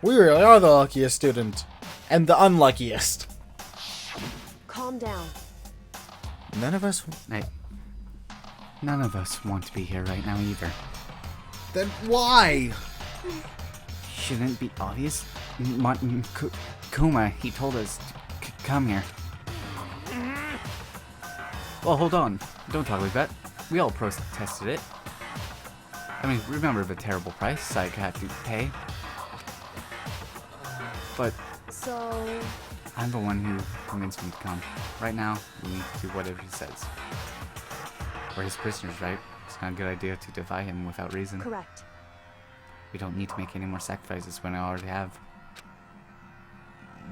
We really are the luckiest student. And the unluckiest. Calm down. None of us... None of us want to be here right now either. Then why? Shouldn't it be obvious? Kuma, he told us to come here. Well, hold on. Don't talk like that. We all protested it. I mean, remember the terrible price Sayaka had to pay. But So... I'm the one who convinced him to come. Right now, we need to do whatever he says. We're his prisoners, right? It's not a good idea to defy him without reason. Correct. We don't need to make any more sacrifices when I already have.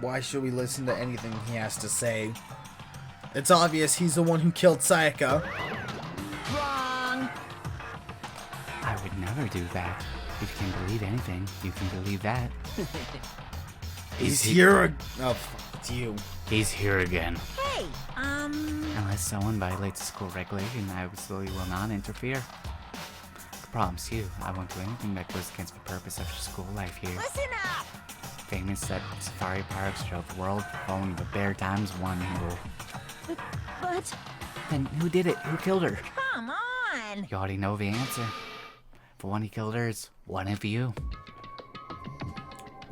Why should we listen to anything he has to say? It's obvious he's the one who killed Sayaka. Wrong. I would never do that. If you can believe anything, you can believe that. He's here. Oh, it's you. He's here again. Hey, Unless someone violates the school regulation, I absolutely will not interfere. I promise you, I won't do anything that goes against the purpose of your school life here. listen up. Famous that safari parks throughout the world following the Bear Times 1 rule. But, Then who did it? Who killed her? come on. You already know the answer. The one who killed her is one of you.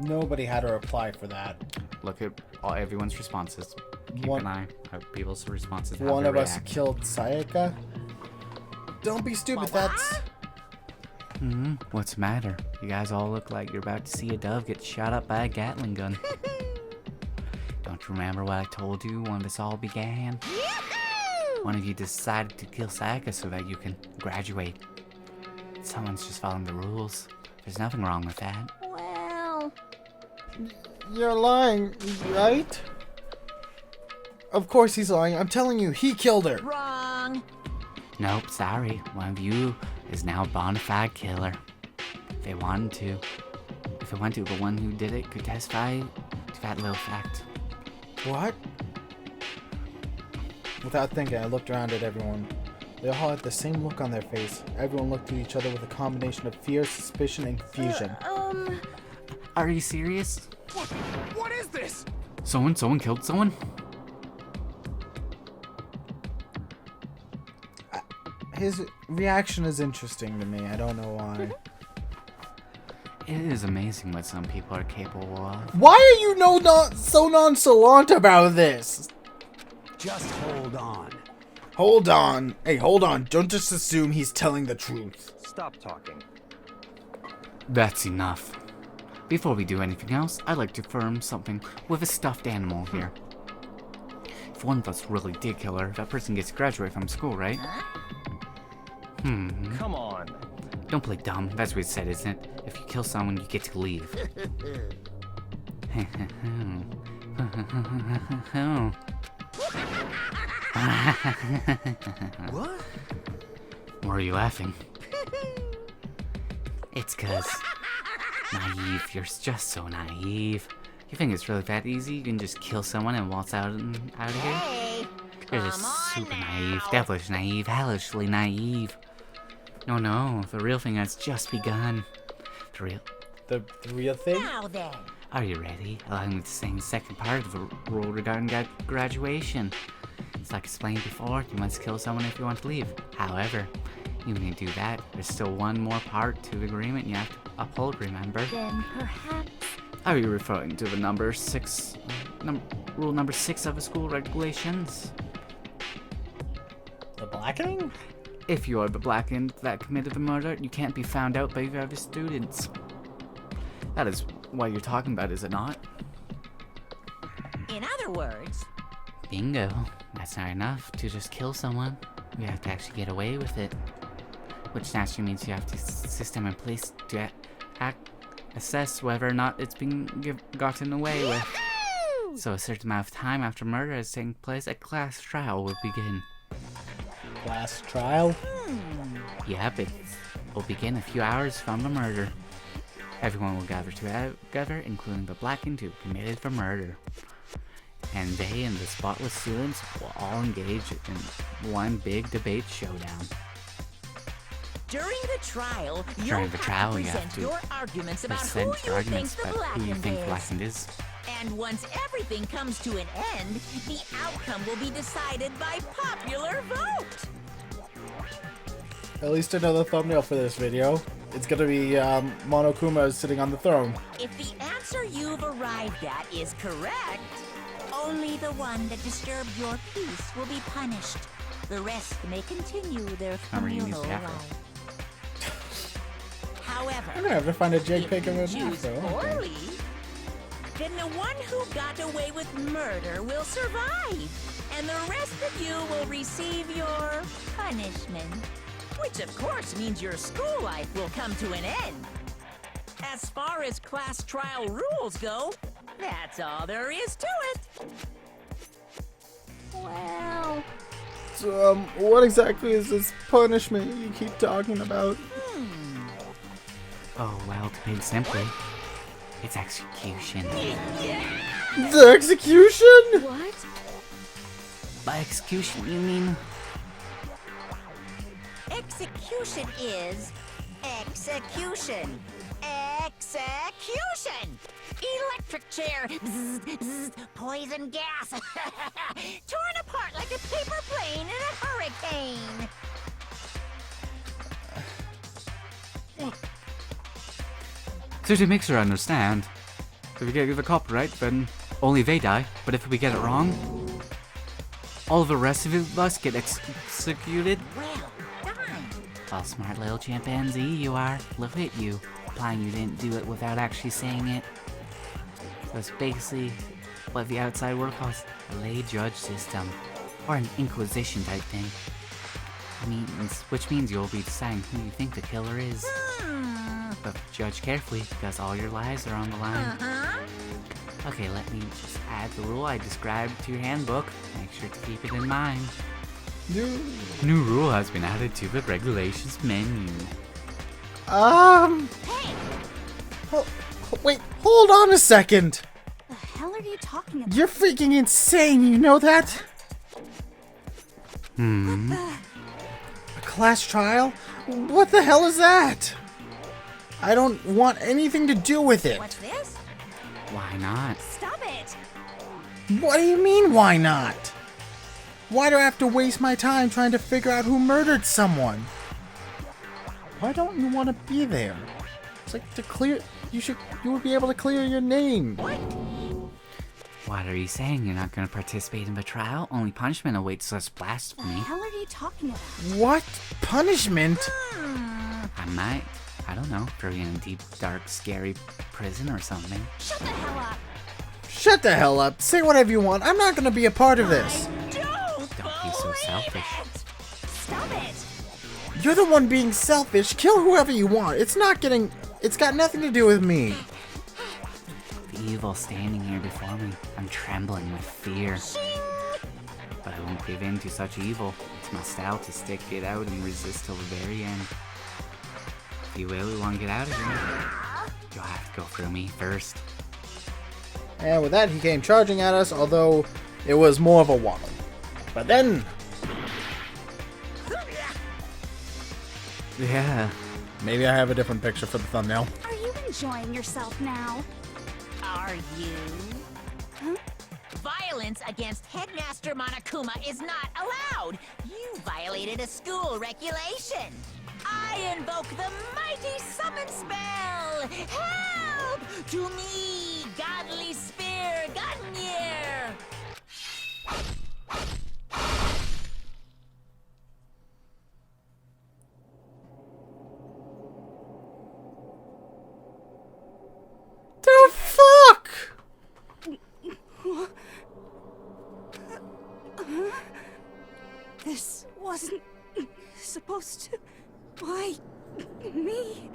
Nobody had a reply for that. Look at everyone's responses. Keep One- an eye on people's responses. how One they of us react. killed Sayaka? Don't be stupid, that's... What's the matter? You guys all look like you're about to see a dove get shot up by a Gatling gun. Don't you remember what I told you when this all began? One of you decided to kill Sayaka so that you can graduate. Someone's just following the rules. There's nothing wrong with that. Well... You're lying, right? Of course he's lying. I'm telling you, he killed her. Wrong. Nope, sorry. One of you is now a bona fide killer. If they wanted to. If they want to, the one who did it could testify to that little fact. What? Without thinking, I looked around at everyone. They all had the same look on their face. Everyone looked at each other with a combination of fear, suspicion, and confusion. Are you serious? What is this? Someone killed someone? His reaction is interesting to me. I don't know why. It is amazing what some people are capable of. Why are you so nonchalant about this? Just hold on. Hold on. Hey, hold on. Don't just assume he's telling the truth. Stop talking. That's enough. Before we do anything else, I'd like to affirm something with a stuffed animal here. If one of us really did kill her, that person gets to graduate from school, right? Come on. Don't play dumb. That's what it said, isn't it? If you kill someone, you get to leave. What? Why are you laughing? It's 'cause naive. You're just so naive. You think it's really that easy? You can just kill someone and waltz out of here? Hey, You're just super naive, devilish naive, hellishly naive. No, the real thing has just begun. The real thing? now then. Are you ready? Allow me to sing the second part of the rule regarding graduation. It's like explained before, you must kill someone if you want to leave. However, even if you do that, there's still one more part to the agreement you have to uphold, remember? Then perhaps... Are you referring to the rule number 6 of the school regulations? The blackening? If you are the blackened that committed the murder, you can't be found out by the other students. That is what you're talking about, is it not? In other words... Bingo. That's not enough to just kill someone. You have to actually get away with it. Which naturally means you have to system in place to assess whether or not it's been gotten away with. So a certain amount of time after murder has taken place, a class trial will begin. Class trial? Yep, it will begin a few hours from the murder. Everyone will gather together, including the blackened who committed the murder. And they and the spotless students will all engage in one big debate showdown. During the trial, you'll During the trial, have you to have present to your arguments about present who you arguments think the about who you think blackened is. blackened is. And once everything comes to an end, the outcome will be decided by popular vote. At least another thumbnail for this video. It's gonna be Monokuma sitting on the throne. If the answer you've arrived at is correct, only the one that disturbed your peace will be punished. The rest may continue their Remember, you communal used afro. life. However, I'm gonna have to find a if JPEG of you an choose afro. poorly, then the one who got away with murder will survive, and the rest of you will receive your punishment. Which, of course, means your school life will come to an end. As far as class trial rules go, that's all there is to it. Well, So, what exactly is this punishment you keep talking about? Oh, well, to put it simply, it's execution. The execution? what? By execution, you mean? Execution is execution. Execution! Electric chair. Bzz, bzz, poison gas. Torn apart like a paper plane in a hurricane. So to make sure I understand, if we get the copyright, then only they die. But if we get it wrong, all of the rest of us get executed. Well done. Well, smart little chimpanzee you are. Look at you. Implying you didn't do it without actually saying it. So it's basically what the outside world calls a lay judge system. Or an inquisition type thing. Which means you'll be deciding who you think the killer is. But judge carefully, because all your lives are on the line. Uh-huh. Okay, let me just add the rule I described to your handbook. Make sure to keep it in mind. New rule has been added to the regulations menu. Hey, Wait, hold on a second. the hell are you talking about? You're freaking insane, you know that? A class trial? What the hell is that? I don't want anything to do with it. What's this? Why not? Stop it! What do you mean, why not? Why do I have to waste my time trying to figure out who murdered someone? Why don't you want to be there? It's like to clear. You would be able to clear your name. What are you saying? You're not going to participate in the trial? Only punishment awaits such blasphemy. hell are you talking about? What punishment? I might. I don't know. Throw you in a deep, dark, scary prison or something. Shut the hell up! Shut the hell up. Say whatever you want. I'm not going to be a part of this. Don't be so selfish. Stop it! You're the one being selfish. Kill whoever you want. It's got nothing to do with me. The evil standing here before me. I'm trembling with fear. But I won't give in to such evil. It's my style to stick it out and resist till the very end. If you really want to get out of here, you'll have to go through me first. And with that, he came charging at us, although it was more of a waddle. But then, Yeah. maybe I have a different picture for the thumbnail. Are you enjoying yourself now? Are you? Violence against Headmaster Monokuma is not allowed. You violated a school regulation. I invoke the mighty summon spell. Help! To me, godly spear, Gungnir! The fuck? This wasn't supposed to. Why me?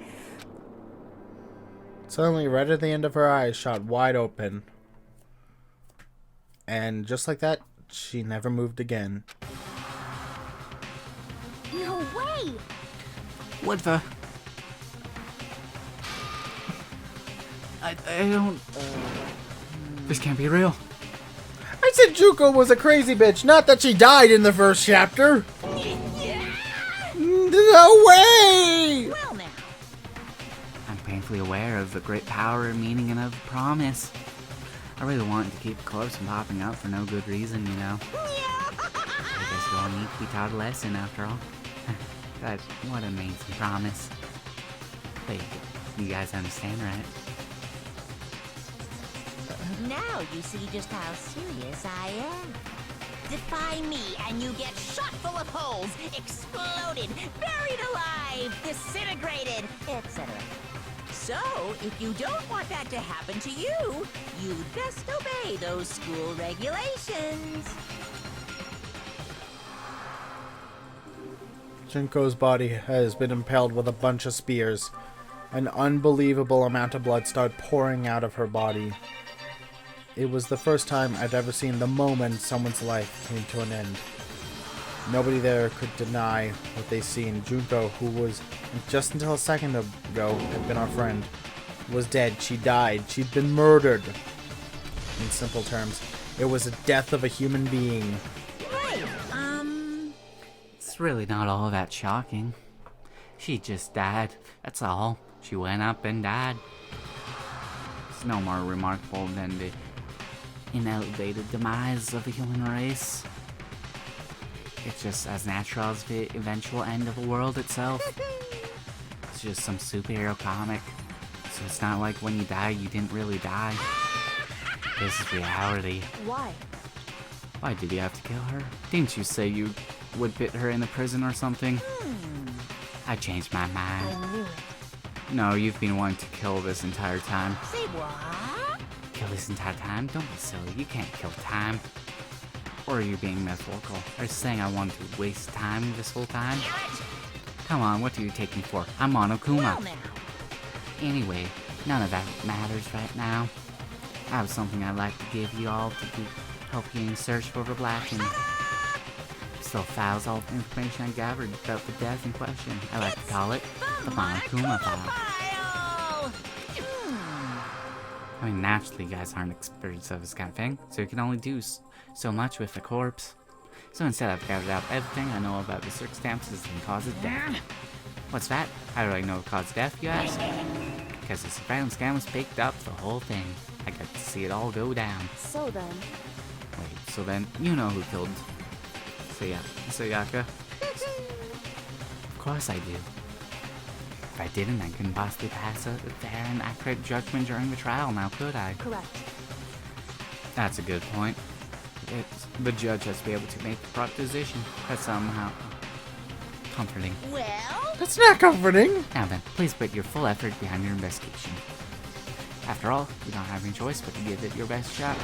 Suddenly, right at the end of her eyes shot wide open. And just like that, she never moved again. No way! What the? I don't... This can't be real. I said Juko was a crazy bitch, not that she died in the first chapter. No way! painfully aware of the great power and meaning of a promise. I really wanted to keep the corpse from popping up for no good reason, you know. I guess we all need to be taught a lesson after all. God, what an amazing promise. Wait, you guys understand, right? Now you see just how serious I am. Defy me and you get shot full of holes, exploded, buried alive, disintegrated, etc. So, if you don't want that to happen to you, you'd best obey those school regulations. Junko's body has been impaled with a bunch of spears. An unbelievable amount of blood started pouring out of her body. It was the first time I'd ever seen the moment someone's life came to an end. Nobody there could deny what they seen. Junko, who was, just until a second ago, had been our friend, was dead. She died. She'd been murdered. In simple terms, it was the death of a human being. Right, It's really not all that shocking. She just died, that's all. She went up and died. It's no more remarkable than the inelevated demise of the human race. It's just as natural as the eventual end of the world itself. It's just some superhero comic. So it's not like when you die, you didn't really die. This is reality. Why? Why did you have to kill her? Didn't you say you would put her in the prison or something? I changed my mind. I knew it. No, you've been wanting to kill this entire time. say what? Kill this entire time? Don't be silly. You can't kill time. Or are you being metaphorical? Are you saying I wanted to waste time this whole time? Come on, what do you take me for? I'm Monokuma. Well now. Anyway, none of that matters right now. I have something I'd like to give you all to help you in search for the black and still files all the information I gathered about the death in question. I like to call it the Monokuma file. File! I mean, naturally, you guys aren't experts of this kind of thing, so you can only do so much with the corpse. So instead, I've gathered out everything I know about the circumstances and cause of death. What's that? How do I know the cause of death, you ask? Because the surveillance cameras picked up the whole thing. I got to see it all go down. So then, Wait, so then, you know who killed Sayaka? Of course I do. If I didn't, I couldn't possibly pass a fair and accurate judgment during the trial, now could I? correct. That's a good point. The judge has to be able to make the proper decision. That's somehow comforting. Well, That's not comforting. Now then, please put your full effort behind your investigation. After all, you don't have any choice but to give it your best shot.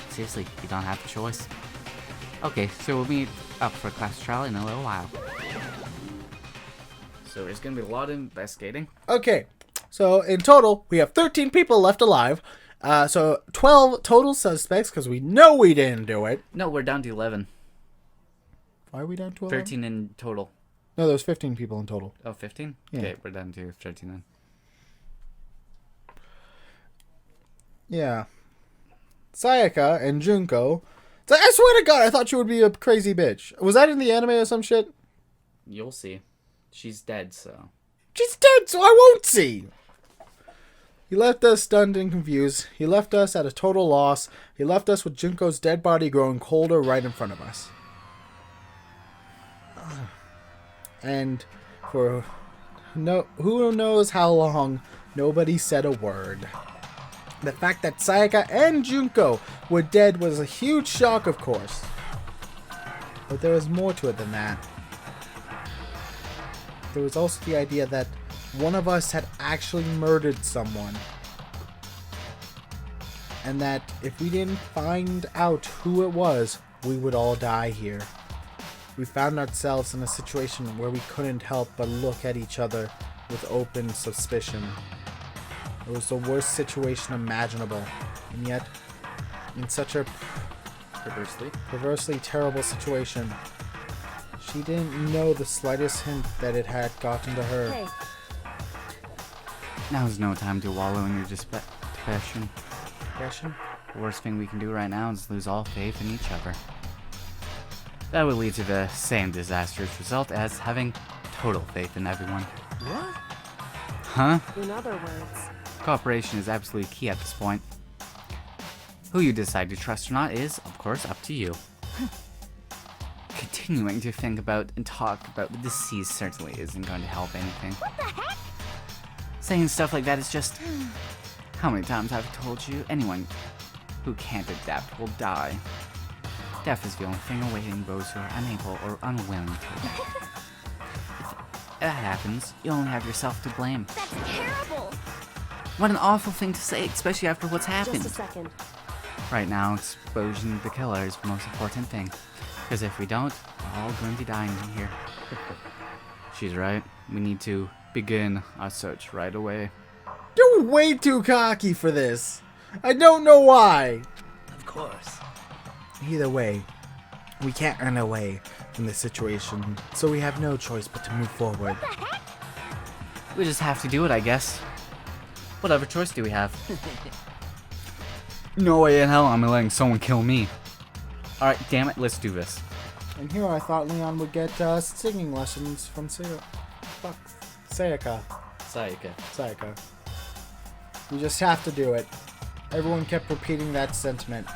Seriously, you don't have a choice. Okay, so we'll meet up for class trial in a little while. So there's gonna be a lot of investigating. Okay, so in total, we have 13 people left alive. So 12 total suspects, because we know we didn't do it. No, we're down to 11. Why are we down to 11? 13 in total. No, there's 15 people in total. Oh, 15? Yeah. Okay, we're down to 13 then. Yeah. Sayaka and Junko. I swear to God, I thought you would be a crazy bitch. Was that in the anime or some shit? You'll see. She's dead, so. She's dead, so I won't see. He left us stunned and confused. He left us at a total loss. He left us with Junko's dead body growing colder right in front of us. And for who knows how long, nobody said a word. The fact that Sayaka and Junko were dead was a huge shock, of course. But there was more to it than that. There was also the idea that one of us had actually murdered someone. And that if we didn't find out who it was, we would all die here. We found ourselves in a situation where we couldn't help but look at each other with open suspicion. It was the worst situation imaginable, and yet, in such a perversely terrible situation, she didn't know the slightest hint that it had gotten to her. Hey, Now's no time to wallow in your depression. Depression? The worst thing we can do right now is lose all faith in each other. That would lead to the same disastrous result as having total faith in everyone. What? Huh? In other words, Cooperation is absolutely key at this point. Who you decide to trust or not is, of course, up to you. Continuing to think about and talk about the deceased certainly isn't going to help anything. What the heck? Saying stuff like that is just... How many times have I told you? Anyone who can't adapt will die. Death is the only thing awaiting those who are unable or unwilling to adapt. If that happens, you only have yourself to blame. That's terrible. What an awful thing to say, especially after what's happened. just a second. Right now, exposing the killer is the most important thing. Because if we don't, we're all going to be dying in here. She's right. We need to begin our search right away. You're way too cocky for this. I don't know why. Of course. Either way, we can't run away from this situation, so we have no choice but to move forward. We just have to do it, I guess. What other choice do we have? No way in hell I'm letting someone kill me. Alright, damn it, let's do this. And here I thought Leon would get singing lessons from Sayaka. Sayaka. We just have to do it. Everyone kept repeating that sentiment.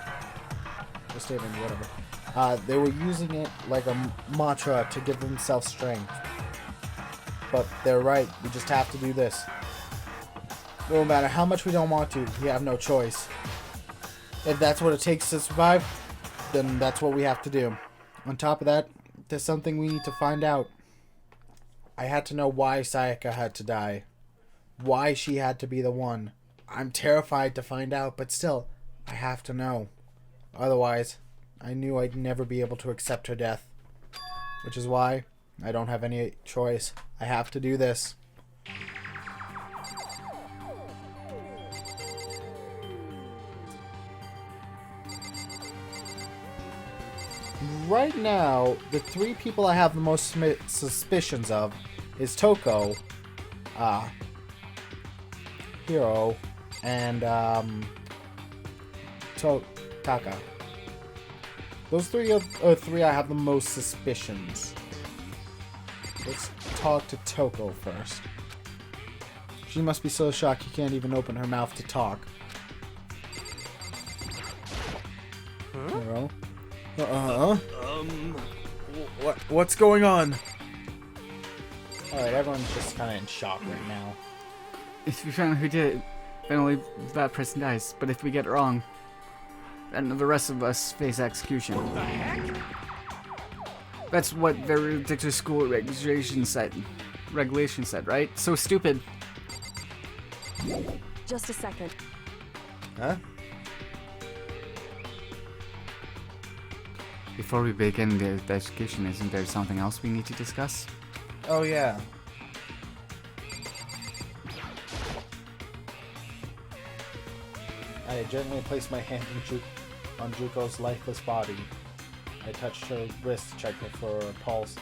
Or statement, whatever. They were using it like a mantra to give themselves strength. But they're right. We just have to do this. No matter how much we don't want to, we have no choice. If that's what it takes to survive, then that's what we have to do. On top of that, there's something we need to find out. I had to know why Sayaka had to die. Why she had to be the one. I'm terrified to find out, but still, I have to know. Otherwise, I knew I'd never be able to accept her death. Which is why I don't have any choice. I have to do this. Right now, the three people I have the most suspicions of is Toko, Hiro, and Taka. Those three are three I have the most suspicions. Let's talk to Toko first. She must be so shocked she can't even open her mouth to talk. Hiro? What's going on? Alright, everyone's just kind of in shock right now. If we find out who did it, then only that person dies. But if we get it wrong, then the rest of us face execution. What the heck? That's what the ridiculous school regulation said, right? So stupid. Just a second. Huh? Before we begin the execution, isn't there something else we need to discuss? Oh, yeah. I gently placed my hand on Juko's lifeless body. I touched her wrist to check for a pulse,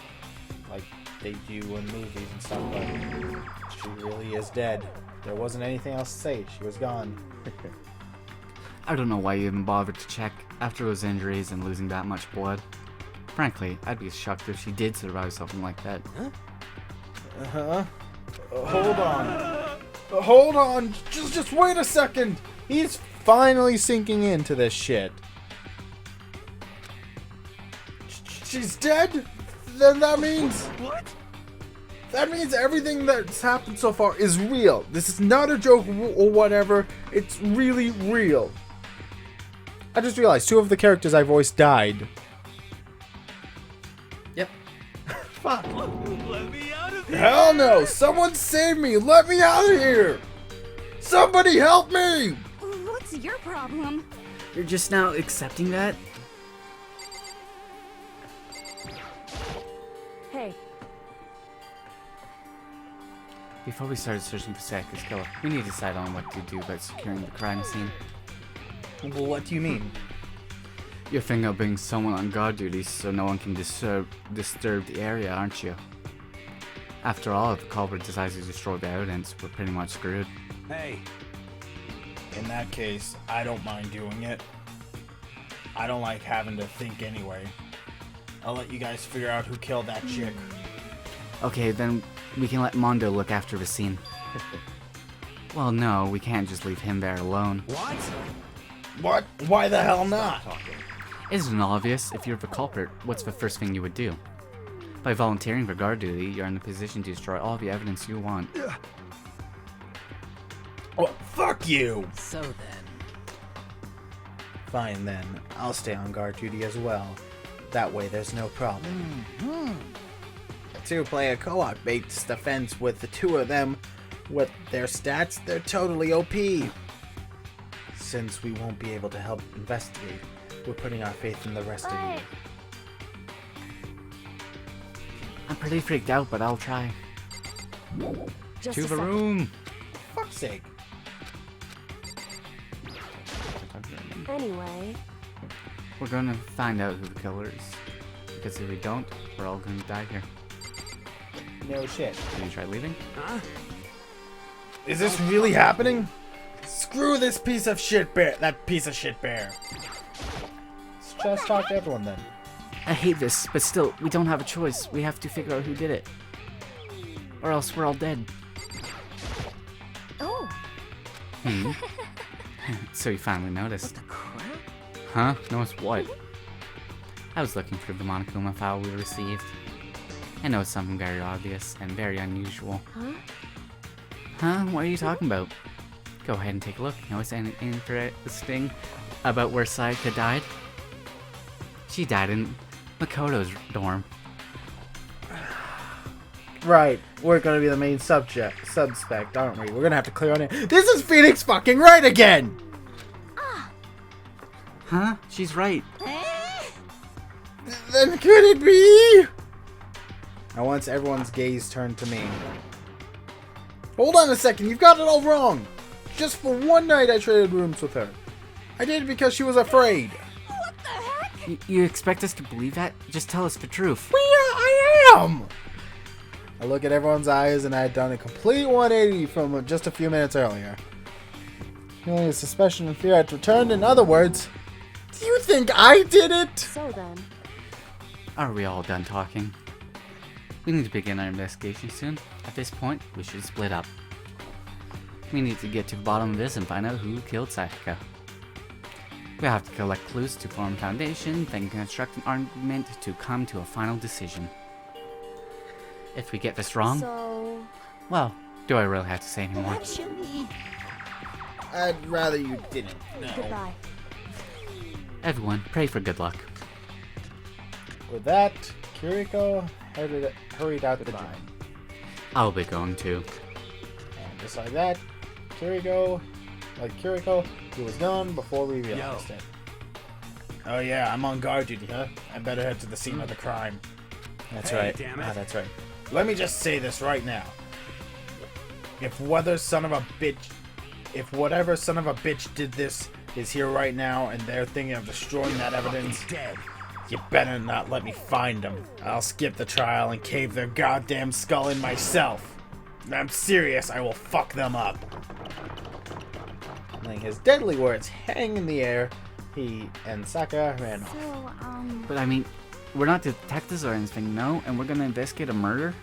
like they do in movies and stuff, but she really is dead. There wasn't anything else to say. She was gone. I don't know why you even bothered to check after those injuries and losing that much blood. Frankly, I'd be shocked if she did survive something like that. Huh? Hold on. Hold on. Just wait a second. He's finally sinking into this shit. She's dead? Then that means... What? That means everything that's happened so far is real. This is not a joke or whatever. It's really real. I just realized 2 of the characters I voiced died. Yep. Fuck. Let me out of here! Hell no! Someone save me! Let me out of here! Somebody help me! What's your problem? You're just now accepting that? Hey, Before we started searching for Sayaka's killer, we need to decide on what to do about securing the crime scene. Well, what do you mean? You're thinking of putting someone on guard duty so no one can disturb the area, aren't you? After all, if the culprit decides to destroy the evidence, we're pretty much screwed. Hey, In that case, I don't mind doing it. I don't like having to think anyway. I'll let you guys figure out who killed that chick. Okay, then we can let Mondo look after the scene. Well, no, we can't just leave him there alone. What? What? Why the hell not? Isn't it obvious? If you're the culprit, what's the first thing you would do? By volunteering for guard duty, you're in a position to destroy all the evidence you want. Well, fuck you! So then. Fine then, I'll stay on guard duty as well. That way there's no problem. A two-player co-op-based defense with the two of them. With their stats, they're totally OP. Since we won't be able to help investigate, we're putting our faith in the rest of you. I'm pretty freaked out, but I'll try. Just To a the second. room! Fuck's sake. Anyway, We're gonna find out who the killer is. Because if we don't, we're all gonna die here. No shit. Did you try leaving? Huh? Is this really happening? Screw this piece of shit bear. That piece of shit bear. Let's just talk to everyone then. I hate this, but still, we don't have a choice. We have to figure out who did it. Or else we're all dead. oh, Hmm. So you finally noticed. The crap? Huh? Notice what? I was looking through the Monokuma file we received. I noticed something very obvious and very unusual. huh? Huh? What are you talking about? Go ahead and take a look. Notice anything interesting about where Sayaka died? She died in Makoto's dorm. Right, we're gonna be the main suspect, aren't we? We're gonna have to clear our name. This is Phoenix fucking right again! Huh? She's right. Then could it be? Now once everyone's gaze turned to me. Hold on a second, you've got it all wrong! Just for one night I traded rooms with her. I did it because she was afraid. What the heck? You expect us to believe that? Just tell us the truth. I am! I look at everyone's eyes and I had done a complete 180 from just a few minutes earlier. Feeling a suspicion and fear had returned. In other words, do you think I did it? So then, Are we all done talking? We need to begin our investigation soon. At this point, we should split up. We need to get to the bottom of this and find out who killed Sayaka. We have to collect clues to form a foundation, then construct an argument to come to a final decision. If we get this wrong, so well, do I really have to say anymore? Actually, I'd rather you didn't. No. goodbye. Everyone, pray for good luck. With that, Kiriko hurried out the gym. I'll be going too. And just like that, Kiriko, he was gone before we realized it. Oh yeah, I'm on guard duty, huh? I better head to the scene of the crime. That's Hey, right. damn it. Ah, that's right. Let me just say this right now. If whatever son of a bitch did this is here right now and they're thinking of destroying that evidence, He's dead. you better not let me find them. I'll skip the trial and cave their goddamn skull in myself. I'm serious, I will fuck them up. Letting his deadly words hang in the air, he and Saka ran off. So, But I mean, we're not detectives or anything, no? And we're gonna investigate a murder?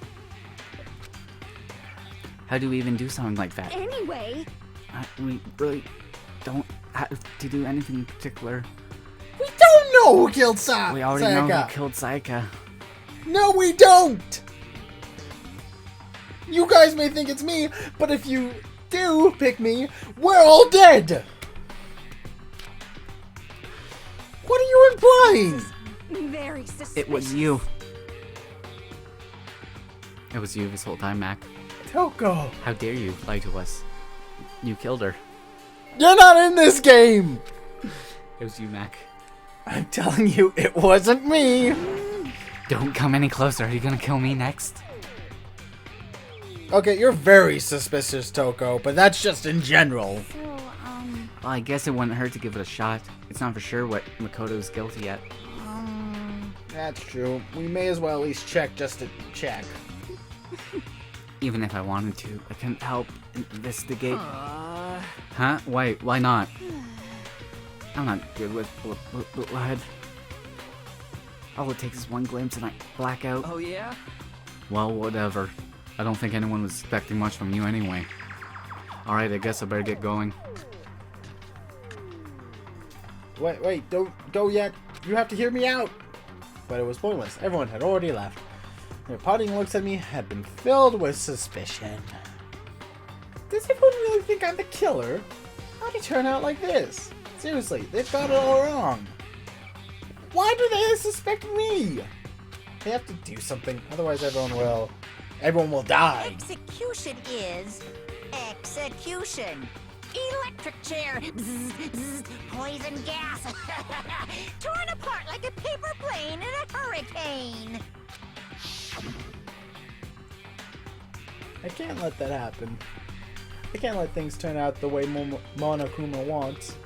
How do we even do something like that? anyway, We really don't have to do anything in particular. We don't know who killed We already know Sayaka. who killed Sayaka. No, we don't! You guys may think it's me, but if you do pick me, we're all dead! What are you implying? very suspicious. It was you. It was you this whole time, Mac. Toko, How dare you lie to us? You killed her. you're not in this game! It was you, Mac. I'm telling you, it wasn't me! Don't come any closer. Are you gonna kill me next? Okay, you're very suspicious, Toko, but that's just in general. So, Well, I guess it wouldn't hurt to give it a shot. It's not for sure what Makoto's guilty yet. That's true. We may as well at least check just to check. Even if I wanted to, I couldn't help investigate. Huh? Wait, why not? I'm not good with blood. All it takes is one glimpse and I black out. Oh yeah? Well, whatever. I don't think anyone was expecting much from you anyway. Alright, I guess I better get going. Wait, don't go yet. You have to hear me out. But it was pointless. Everyone had already left. Their parting looks at me had been filled with suspicion. Does everyone really think I'm the killer? How'd it turn out like this? Seriously, they've got it all wrong. Why do they suspect me? They have to do something, otherwise everyone will die. Execution is execution. Electric chair. Bzz, bzz, poison gas. Torn apart like a paper plane in a hurricane. I can't let that happen. I can't let things turn out the way Monokuma wants.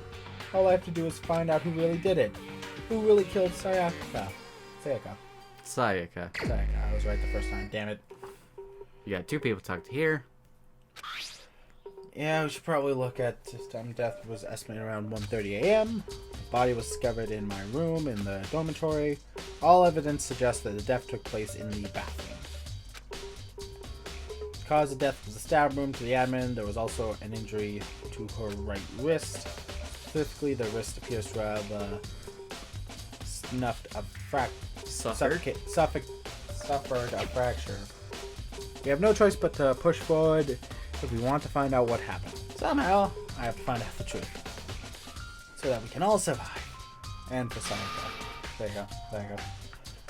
All I have to do is find out who really did it. Who really killed Sayaka. Sayaka. I was right the first time, damn it. You got two people tucked here. Yeah, we should probably look at this time. Death was estimated around 1:30 a.m. Body was discovered in my room in the dormitory. All evidence suggests that the death took place in the bathroom. The cause of death was a stab wound to the abdomen. There was also an injury to her right wrist. Specifically, the wrist appears to have suffered a fracture. We have no choice but to push forward if we want to find out what happened. Somehow, I have to find out the truth. So that we can all survive. And for Sayaka. There you go.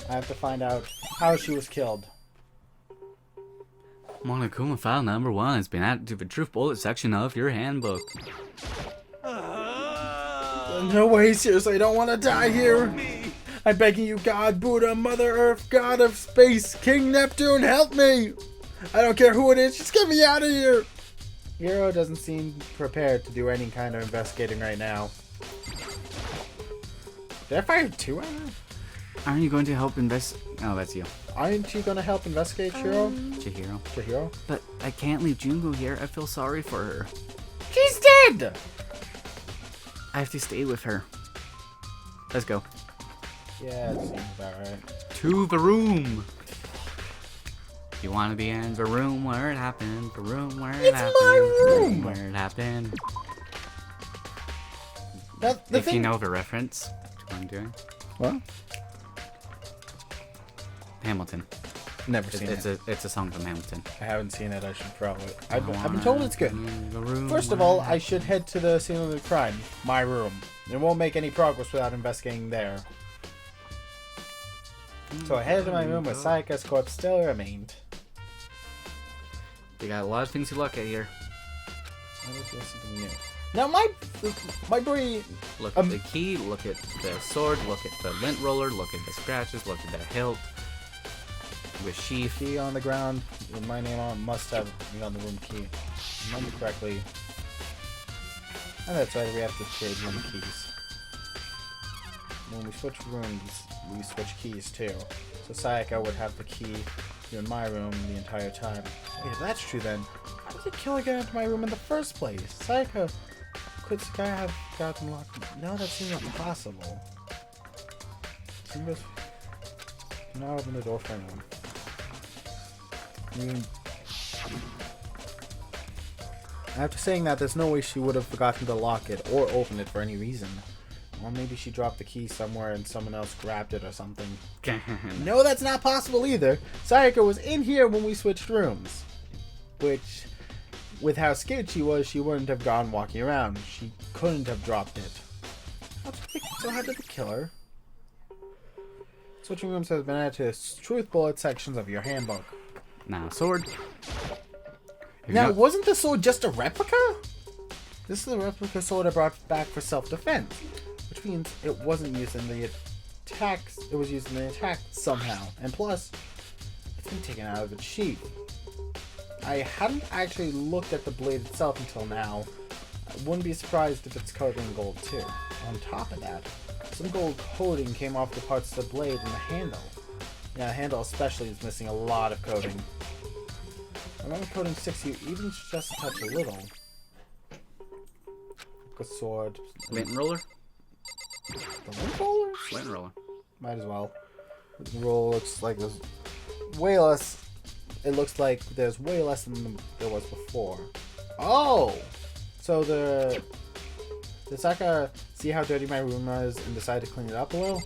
I have to find out how she was killed. Monokuma file number 1 has been added to the truth bullet section of your handbook. No way, seriously, I don't want to die here. I'm begging you, God, Buddha, Mother Earth, God of Space, King Neptune, help me! I don't care who it is, just get me out of here! Hiro doesn't seem prepared to do any kind of investigating right now. Did I fire 2 at her? Aren't you going to help Oh, that's you. Aren't you gonna help investigate, Shiro? Chihiro. But I can't leave Junko here. I feel sorry for her. She's dead! I have to stay with her. Let's go. Yeah, it seems about right. To the room! You want to be in the room where it happened. The room where it happened. It's my room! Where it happened. If you know the reference to what I'm doing. What? Hamilton. Never seen it. It's a song from Hamilton. I haven't seen it. I should probably. I've been told it's good. First First of all, I should head to the scene of the crime, my room. It won't make any progress without investigating there. So I headed to my room where Sayaka's corpse still remained. You got a lot of things to look at here. Now my brain. Look at the key, look at the sword, look at the lint roller, look at the scratches, look at the hilt. With sheath. Key on the ground with my name on it must have been on the room key. Remember correctly. And that's right, we have to trade room keys. When we switch rooms, we switch keys too. So Sayaka would have the key in my room the entire time. Wait, if that's true then, how did the killer get into my room in the first place? Sayaka could Sky have gotten locked? No, that seems impossible. Now open the door for anyone. After saying that, there's no way she would have forgotten to lock it or open it for any reason. Or maybe she dropped the key somewhere and someone else grabbed it or something. No, that's not possible either. Sayaka was in here when we switched rooms. Which, with how scared she was, she wouldn't have gone walking around. She couldn't have dropped it. So how did the killer? Switching rooms has been added to the truth bullet sections of your handbook. Now, sword. Now, wasn't the sword just a replica? This is the replica sword I brought back for self-defense, which means it wasn't used in the attacks. It was used in the attack somehow, and plus, it's been taken out of its sheath. I hadn't actually looked at the blade itself until now. I wouldn't be surprised if it's coated in gold too. On top of that, some gold coating came off the parts of the blade and the handle. Yeah, the handle especially is missing a lot of coating. Remember coating sticks you even just touch a little. A sword. Lint roller? The lint roller? Lint roller. Might as well. The roll looks like there's way less. It looks like there's way less than there was before. Oh! So the Saka see how dirty my room was and decide to clean it up a little?